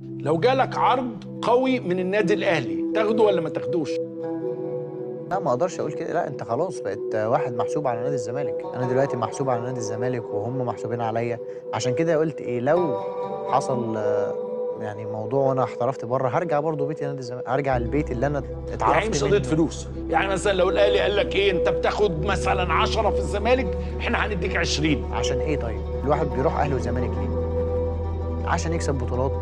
لو جالك عرض قوي من النادي الاهلي تاخده ولا ما تاخدوش؟ لا ما اقدرش اقول كده، لا انت خلاص بقت واحد محسوب على نادي الزمالك، انا دلوقتي محسوب على نادي الزمالك وهم محسوبين عليا. عشان كده قلت ايه، لو حصل يعني موضوع وانا احترفت بره هرجع برضه بيتي نادي الزمالك، هرجع البيت اللي انا يعني مش اتعرفت قضيه منه. فلوس، يعني مثلا لو الاهلي قال لك ايه، انت بتاخد مثلا 10 في الزمالك، احنا هنديك 20. عشان ايه طيب؟ الواحد بيروح اهلي وزمالك ليه؟ عشان يكسب بطولات،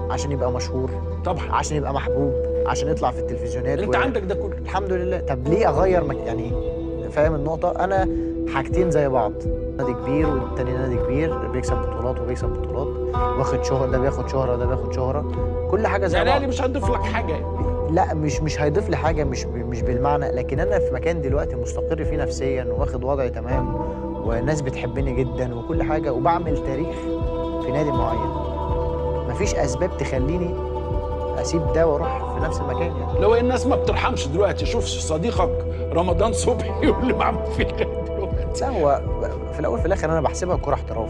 عشان يبقى مشهور، طبعا عشان يبقى محبوب، عشان يطلع في التلفزيونات انت عندك ده كله. الحمد لله. طب ليه اغير يعني فاهم النقطة؟ انا حاجتين زي بعض، نادي كبير والتاني نادي كبير بيكسب بطولات وبيكسب بطولات، واخد شهرة، ده بياخد شهرة ده بياخد شهرة، كل حاجة زي يعني بعض. الاهلي مش هيضيف لك حاجه يعني. لا مش هيضيف لي حاجة، مش بالمعنى، لكن انا في مكان دلوقتي مستقر فيه نفسيا واخد وضعي تمام، والناس بتحبني جدا وكل حاجة، وبعمل تاريخ في نادي معين. مفيش اسباب تخليني اسيب ده واروح في نفس المكان يعني. لو الناس ما بترحمش دلوقتي، شوف صديقك رمضان صبحي واللي معمول فيه لغايه دلوقتي. لا هو في الاول في الاخر انا بحسبها كوره احتراف،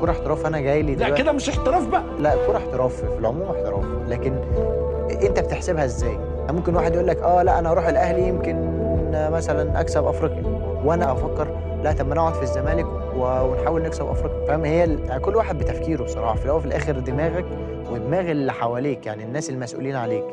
كوره احتراف. انا جاي لي لا دلوقتي كده مش احتراف بقى. لا كوره احتراف في العموم احتراف، لكن انت بتحسبها ازاي؟ ممكن واحد يقول لك لا انا اروح الاهلي يمكن مثلا اكسب افريقيا، وانا افكر لا طب ما انا اقعد في الزمالك ونحاول نكسب افريقيا. فاهم؟ هي كل واحد بتفكيره بصراحه، في الاول وفي الاخر دماغك ودماغ اللي حواليك، يعني الناس المسؤولين عليك.